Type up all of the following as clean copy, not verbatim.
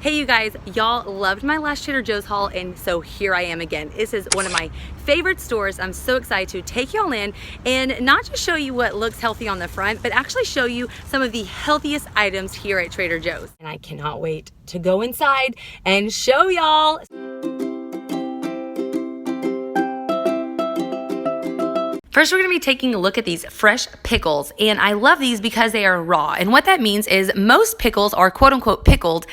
Hey you guys, y'all loved my last Trader Joe's haul, and so here I am again. This is one of my favorite stores. I'm so excited to take y'all in and not just show you what looks healthy on the front, but actually show you some of the healthiest items here at Trader Joe's. And I cannot wait to go inside and show y'all. First, we're gonna be taking a look at these fresh pickles, and I love these because they are raw. And what that means is most pickles are quote unquote pickled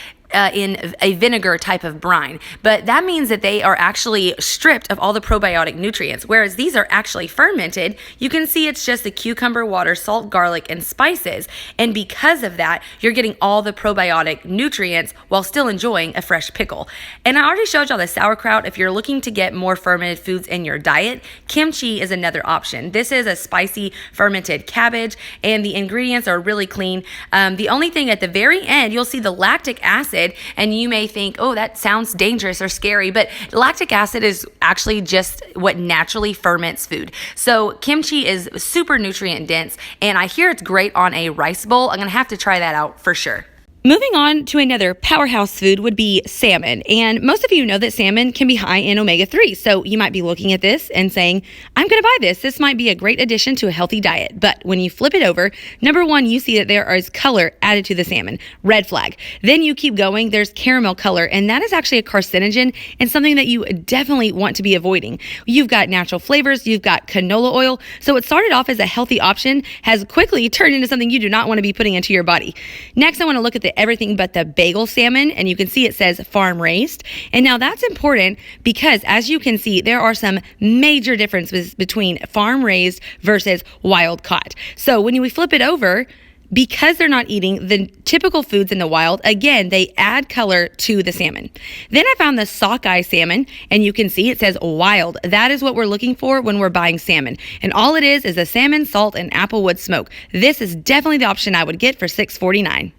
in a vinegar type of brine, but that means that they are actually stripped of all the probiotic nutrients, whereas these are actually fermented. You can see it's just the cucumber, water, salt, garlic, and spices, and because of that, you're getting all the probiotic nutrients while still enjoying a fresh pickle. And I already showed y'all the sauerkraut. If you're looking to get more fermented foods in your diet, kimchi is another option. This is a spicy fermented cabbage, and the ingredients are really clean. The only thing at the very end, you'll see the lactic acid, and you may think, oh, that sounds dangerous or scary, but lactic acid is actually just what naturally ferments food. So kimchi is super nutrient dense, and I hear it's great on a rice bowl. I'm gonna have to try that out for sure. Moving on to another powerhouse food would be salmon. And most of you know that salmon can be high in omega-3. So you might be looking at this and saying, I'm going to buy this. This might be a great addition to a healthy diet. But when you flip it over, number one, you see that there is color added to the salmon. Red flag. Then you keep going, there's caramel color, and that is actually a carcinogen and something that you definitely want to be avoiding. You've got natural flavors, you've got canola oil. So what started off as a healthy option has quickly turned into something you do not want to be putting into your body. Next, I want to look at the everything but the bagel salmon, and you can see it says farm raised. And now that's important because, as you can see, there are some major differences between farm raised versus wild caught. So when we flip it over, because they're not eating the typical foods in the wild, again, they add color to the salmon. Then I found the sockeye salmon, and you can see it says wild. That is what we're looking for when we're buying salmon. And all it is a salmon, salt, and applewood smoke. This is definitely the option I would get for $6.49.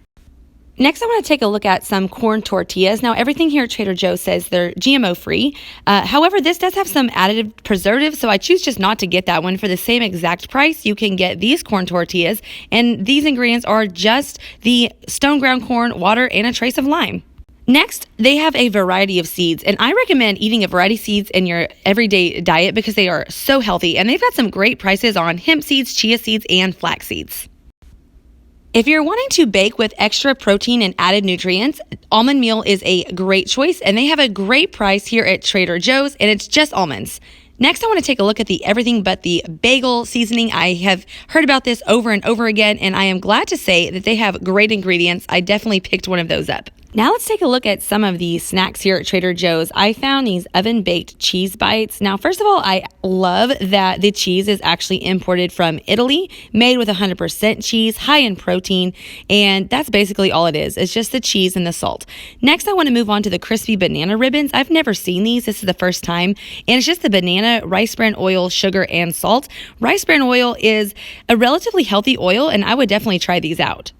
Next, I want to take a look at some corn tortillas. Now, everything here at Trader Joe's says they're GMO free. However, this does have some additive preservatives, so I choose just not to get that one. For the same exact price, you can get these corn tortillas, and these ingredients are just the stone ground corn, water, and a trace of lime. Next, they have a variety of seeds, and I recommend eating a variety of seeds in your everyday diet because they are so healthy, and they've got some great prices on hemp seeds, chia seeds, and flax seeds. If you're wanting to bake with extra protein and added nutrients, almond meal is a great choice, and they have a great price here at Trader Joe's, and it's just almonds. Next, I want to take a look at the everything but the bagel seasoning. I have heard about this over and over again, and I am glad to say that they have great ingredients. I definitely picked one of those up. Now let's take a look at some of the snacks here at Trader Joe's. I found these oven-baked cheese bites. Now, first of all, I love that the cheese is actually imported from Italy, made with 100% cheese, high in protein, and that's basically all it is. It's just the cheese and the salt. Next, I want to move on to the crispy banana ribbons. I've never seen these. This is the first time, and it's just the banana, rice bran oil, sugar, and salt. Rice bran oil is a relatively healthy oil, and I would definitely try these out.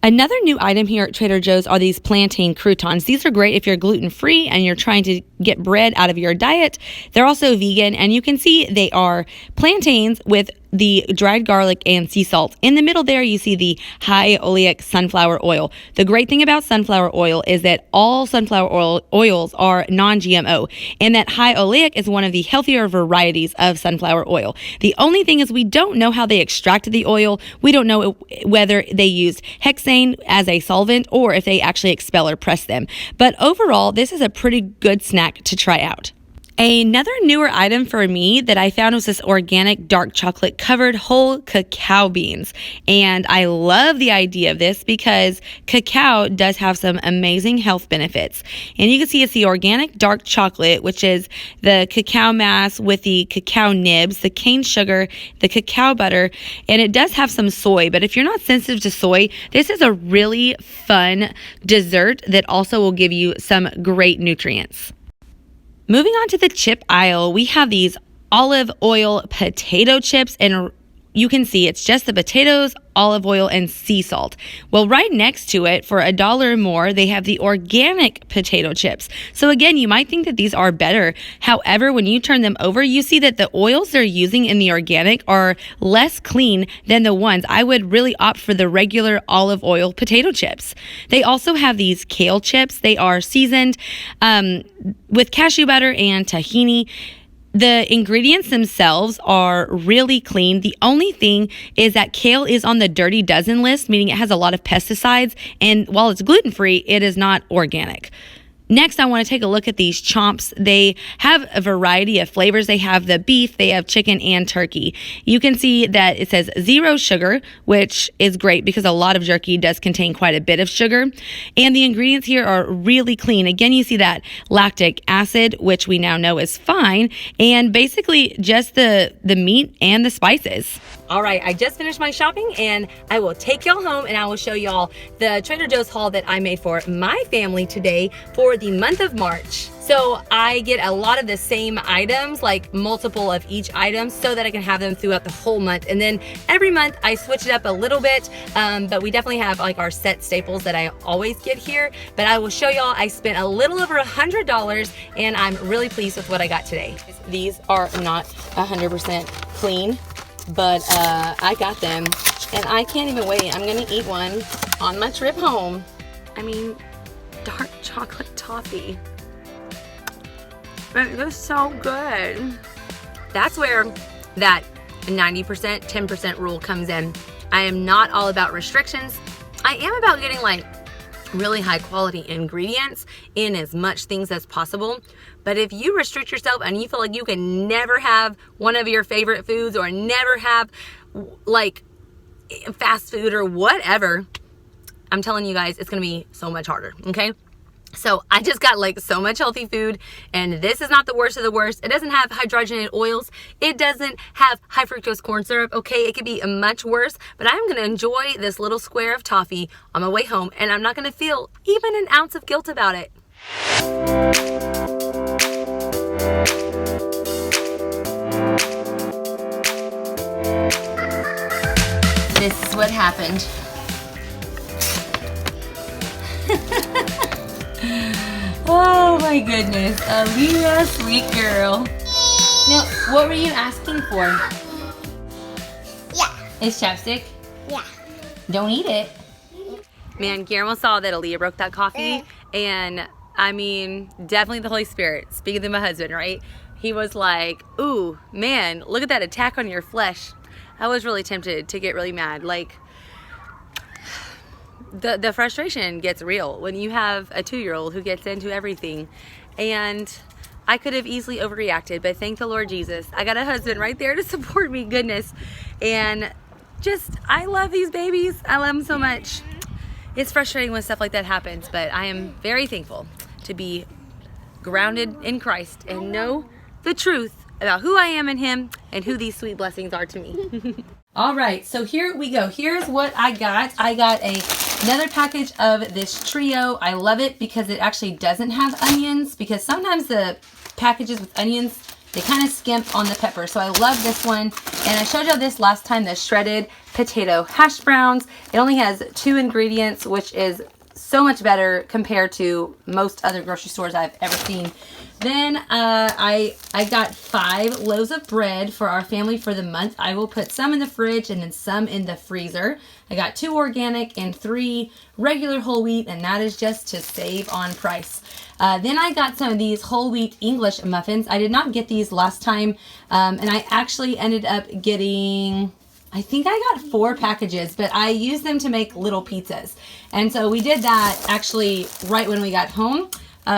Another new item here at Trader Joe's are these plantain croutons. These are great if you're gluten-free and you're trying to get bread out of your diet. They're also vegan, and you can see they are plantains with the dried garlic and sea salt. In the middle there, you see the high oleic sunflower oil. The great thing about sunflower oil is that all sunflower oils are non-GMO, and that high oleic is one of the healthier varieties of sunflower oil. The only thing is we don't know how they extracted the oil. We don't know whether they used hexane as a solvent or if they actually expel or press them. But overall, this is a pretty good snack to try out. Another newer item for me that I found was this organic dark chocolate covered whole cacao beans. And I love the idea of this because cacao does have some amazing health benefits. And you can see it's the organic dark chocolate, which is the cacao mass with the cacao nibs, the cane sugar, the cacao butter, and it does have some soy. But if you're not sensitive to soy, this is a really fun dessert that also will give you some great nutrients. Moving on to the chip aisle, we have these olive oil potato chips, and you can see it's just the potatoes olive oil, and sea salt. Well, right next to it, for $1 more, they have the organic potato chips. So again, you might think that these are better. However, when you turn them over, you see that the oils they're using in the organic are less clean than the ones. I would really opt for the regular olive oil potato chips. They also have these kale chips. They are seasoned with cashew butter and tahini. The ingredients themselves are really clean. The only thing is that kale is on the dirty dozen list, meaning it has a lot of pesticides. And while it's gluten-free, it is not organic. Next, I want to take a look at these chomps. They have a variety of flavors. They have the beef, they have chicken, and turkey. You can see that it says 0 sugar, which is great because a lot of jerky does contain quite a bit of sugar. And the ingredients here are really clean. Again, you see that lactic acid, which we now know is fine, and basically just the meat and the spices. All right, I just finished my shopping and I will take y'all home and I will show y'all the Trader Joe's haul that I made for my family today for the month of March. So I get a lot of the same items, like multiple of each item, so that I can have them throughout the whole month. And then every month I switch it up a little bit, but we definitely have like our set staples that I always get here. But I will show y'all, I spent a little over $100 and I'm really pleased with what I got today. These are not 100% clean, but I got them and I can't even wait. I'm gonna eat one on my trip home. I mean, dark chocolate toffee. It was so good. That's where that 90%, 10% rule comes in. I am not all about restrictions. I am about getting like really high quality ingredients in as much things as possible. But if you restrict yourself and you feel like you can never have one of your favorite foods or never have like fast food or whatever, I'm telling you guys, it's gonna be so much harder, okay? So I just got like so much healthy food, and this is not the worst of the worst. It doesn't have hydrogenated oils. It doesn't have high fructose corn syrup, okay? It could be much worse, but I'm gonna enjoy this little square of toffee on my way home, and I'm not gonna feel even an ounce of guilt about it. This is what happened. Oh my goodness, Aaliyah, sweet girl. Now, what were you asking for? Yeah. Is chapstick? Yeah. Don't eat it. Man, Guillermo saw that Aaliyah broke that coffee, and I mean, definitely the Holy Spirit, speaking to my husband, right? He was like, ooh, man, look at that attack on your flesh. I was really tempted to get really mad. Like, the frustration gets real when you have a 2-year-old who gets into everything. And I could have easily overreacted, but thank the Lord Jesus, I got a husband right there to support me, goodness. And just, I love these babies. I love them so much. It's frustrating when stuff like that happens, but I am very thankful to be grounded in Christ and know the truth about who I am in Him and who these sweet blessings are to me. All right, so here we go. Here's what I got. I got another package of this trio. I love it because it actually doesn't have onions, because sometimes the packages with onions, they kind of skimp on the pepper. So I love this one. And I showed you this last time, the shredded potato hash browns. It only has 2 ingredients, which is so much better compared to most other grocery stores I've ever seen. Then I got 5 loaves of bread for our family for the month. I will put some in the fridge and then some in the freezer. I got 2 organic and 3 regular whole wheat, and that is just to save on price. Then I got some of these whole wheat English muffins. I did not get these last time, and I actually ended up getting, I think I got 4 packages, but I used them to make little pizzas. And so we did that actually right when we got home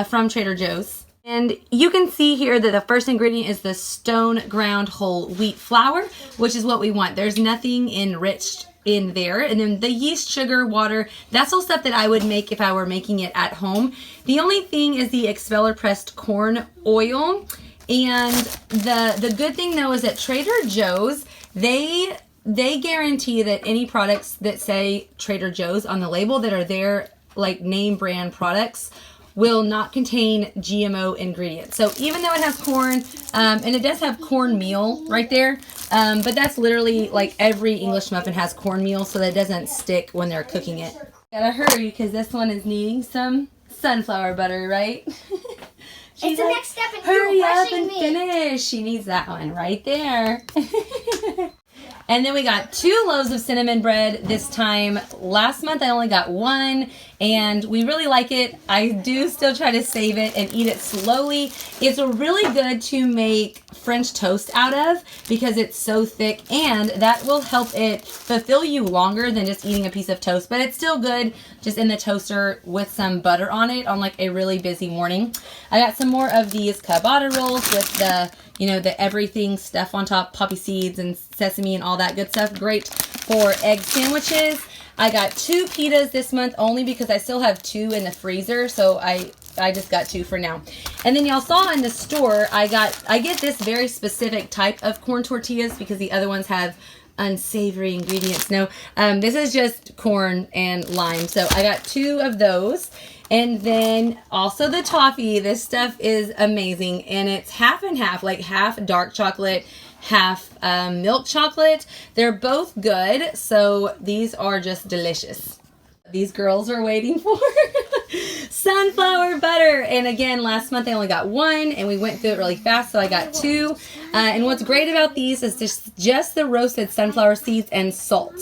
from Trader Joe's. And you can see here that the first ingredient is the stone ground whole wheat flour, which is what we want. There's nothing enriched in there. And then the yeast, sugar, water, that's all stuff that I would make if I were making it at home. The only thing is the expeller pressed corn oil. And the good thing though is that Trader Joe's, they guarantee that any products that say Trader Joe's on the label that are their like name brand products will not contain GMO ingredients. So even though it has corn, and it does have cornmeal right there, But that's literally like every English muffin has cornmeal, so that it doesn't stick when they're cooking it. Gotta hurry because this one is needing some sunflower butter, right? It's the next step in hurry you up rushing and me. finish. She needs that one right there. And then we got 2 loaves of cinnamon bread this time. Last month I only got 1, and we really like it. I do still try to save it and eat it slowly. It's really good to make French toast out of because it's so thick, and that will help it fulfill you longer than just eating a piece of toast. But it's still good just in the toaster with some butter on it on like a really busy morning. I got some more of these ciabatta rolls with the the everything stuff on top, poppy seeds and sesame and all that good stuff. Great for egg sandwiches. I got 2 pitas this month only because I still have 2 in the freezer, so I just got 2 for now. And then y'all saw in the store, I get this very specific type of corn tortillas because the other ones have unsavory ingredients. No, this is just corn and lime. So I got 2 of those. And then also the toffee. This stuff is amazing, and it's half and half, like half dark chocolate, half milk chocolate. They're both good, so these are just delicious. These girls are waiting for sunflower butter. And again, last month I only got 1, and we went through it really fast, so I got 2. And what's great about these is just the roasted sunflower seeds and salt.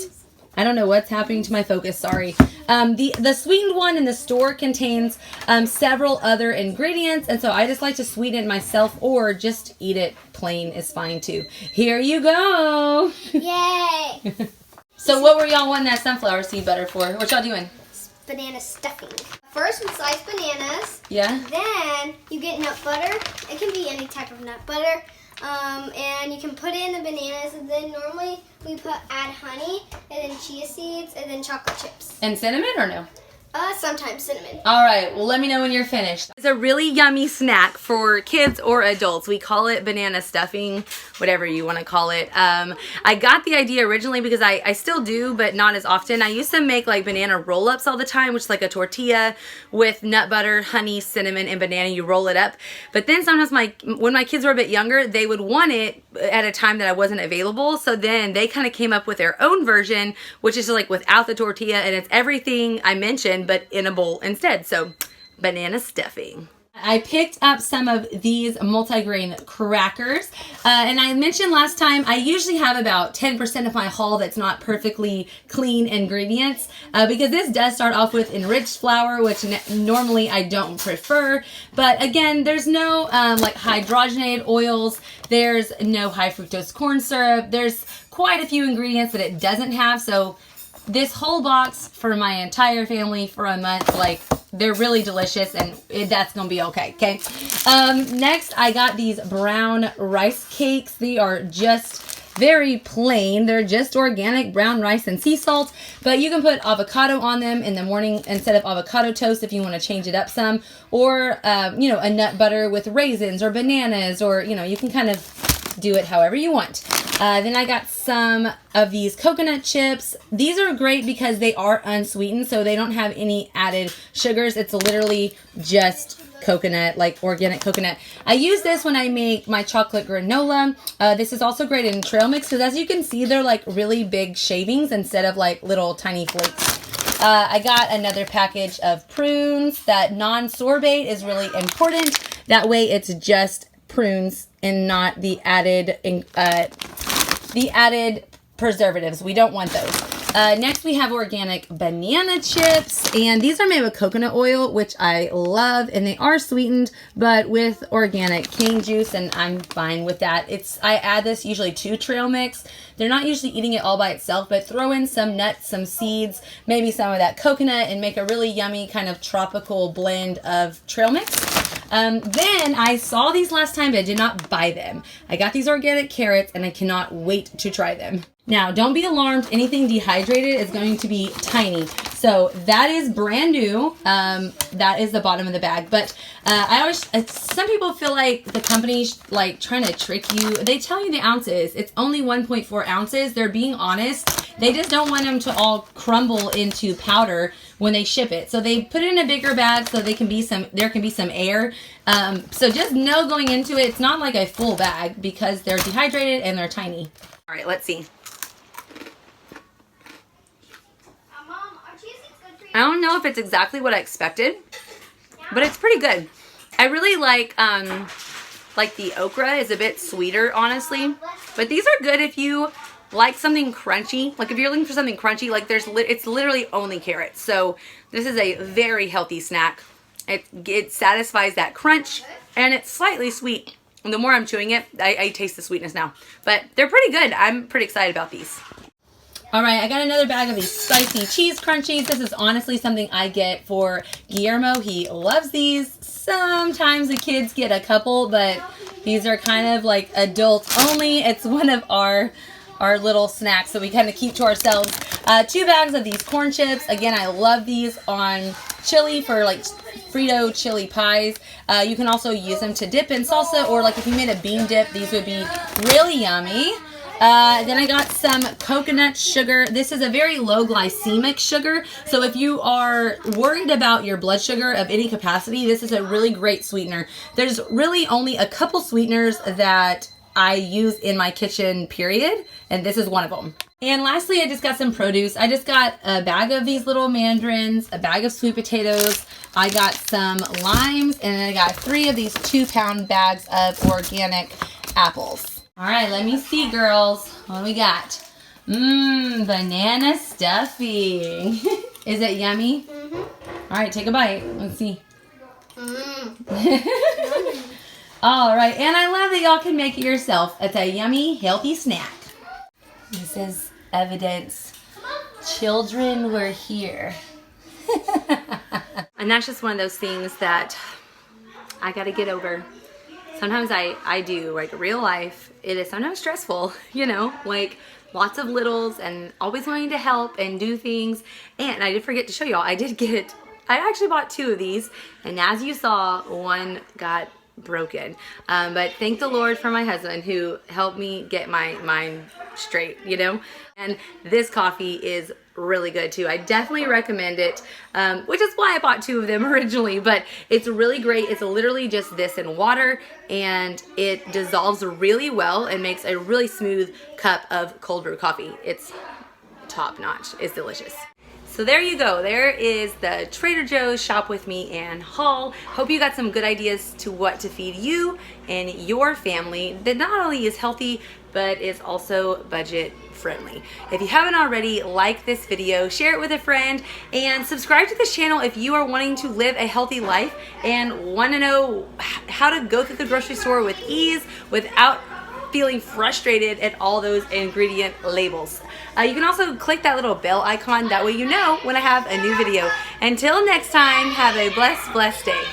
I don't know what's happening to my focus, sorry. The sweetened one in the store contains several other ingredients, and so I just like to sweeten it myself, or just eat it plain is fine too. Here you go. Yay. So what were y'all wanting that sunflower seed butter for? What y'all doing? Banana stuffing. First we slice bananas. Yeah? Then you get nut butter. It can be any type of nut butter. And you can put it in the bananas, and then normally we add honey, and then chia seeds, and then chocolate chips. And cinnamon or no? Sometimes cinnamon. All right, well, let me know when you're finished. It's a really yummy snack for kids or adults. We call it banana stuffing, whatever you want to call it. I got the idea originally because I still do, but not as often. I used to make like banana roll-ups all the time, which is like a tortilla with nut butter, honey, cinnamon, and banana. You roll it up. But then sometimes when my kids were a bit younger, they would want it at a time that I wasn't available. So then they kind of came up with their own version, which is like without the tortilla, and it's everything I mentioned, but in a bowl instead. So banana stuffing. I picked up some of these multigrain crackers, and I mentioned last time I usually have about 10% of my haul that's not perfectly clean ingredients, because this does start off with enriched flour, which normally I don't prefer, but again, there's no like hydrogenated oils, there's no high fructose corn syrup, there's quite a few ingredients that it doesn't have, so this whole box for my entire family for a month, like, they're really delicious, and that's gonna be okay. Next, I got these brown rice cakes. They are just very plain. They're just organic brown rice and sea salt, but you can put avocado on them in the morning instead of avocado toast if you want to change it up some, or a nut butter with raisins or bananas, or you can kind of do it however you want. Then I got some of these coconut chips. These are great because they are unsweetened, so they don't have any added sugars. It's literally just coconut, like organic coconut. I use this when I make my chocolate granola. This is also great in trail mix because, as you can see, they're like really big shavings instead of like little tiny flakes. I got another package of prunes. That non-sorbate is really important. That way it's just prunes and not the added preservatives. We don't want those. Next we have organic banana chips, and these are made with coconut oil, which I love, and they are sweetened but with organic cane juice, and I'm fine with that. I add this usually to trail mix. They're not usually eating it all by itself, but throw in some nuts, some seeds, maybe some of that coconut, and make a really yummy kind of tropical blend of trail mix. Then I saw these last time, but I did not buy them. I got these organic carrots, and I cannot wait to try them. Now, don't be alarmed. Anything dehydrated is going to be tiny. So that is brand new. That is the bottom of the bag. But some people feel like the company's like trying to trick you. They tell you the ounces. It's only 1.4 ounces. They're being honest. They just don't want them to all crumble into powder, when they ship it. So they put it in a bigger bag so there can be some air. So just know going into it, it's not like a full bag because they're dehydrated and they're tiny. All right, let's see. Mom, are chia seeds good for you? I don't know if it's exactly what I expected, but it's pretty good. I really like the okra is a bit sweeter, honestly. But these are good if you like something crunchy. Like if you're looking for something crunchy, like it's literally only carrots. So this is a very healthy snack. It satisfies that crunch and it's slightly sweet. And the more I'm chewing it, I taste the sweetness now. But they're pretty good. I'm pretty excited about these. All right, I got another bag of these spicy cheese crunchies. This is honestly something I get for Guillermo. He loves these. Sometimes the kids get a couple, but these are kind of like adults only. It's one of our little snacks that we kind of keep to ourselves. 2 bags of these corn chips. Again, I love these on chili for like Frito chili pies. You can also use them to dip in salsa, or like if you made a bean dip, these would be really yummy. Then I got some coconut sugar. This is a very low glycemic sugar. So if you are worried about your blood sugar of any capacity, this is a really great sweetener. There's really only a couple sweeteners that I use in my kitchen, period. And this is one of them. And lastly, I just got some produce. I just got a bag of these little mandarins, a bag of sweet potatoes. I got some limes, and then I got 3 of these 2-pound bags of organic apples. All right, let me see, girls. What do we got? Banana stuffing. Is it yummy? Mm-hmm. All right, take a bite. Let's see. All right, and I love that y'all can make it yourself. It's a yummy, healthy snack. This is evidence. Children were here. And that's just one of those things that I got to get over. Sometimes I do, like real life, it is sometimes stressful, you know, like lots of littles and always wanting to help and do things. And I did forget to show y'all, I actually bought 2 of these, and as you saw, one got broken. But thank the Lord for my husband who helped me get my mind straight, you know. And this coffee is really good too. I definitely recommend it, which is why I bought 2 of them originally, but it's really great. It's literally just this in water, and it dissolves really well and makes a really smooth cup of cold brew coffee. It's top notch. It's delicious. So there you go. There is the Trader Joe's Shop With Me and haul. Hope you got some good ideas to what to feed you and your family that not only is healthy, but is also budget friendly. If you haven't already, like this video, share it with a friend, and subscribe to this channel if you are wanting to live a healthy life and want to know how to go through the grocery store with ease without feeling frustrated at all those ingredient labels. You can also click that little bell icon, that way you know when I have a new video. Until next time, have a blessed day.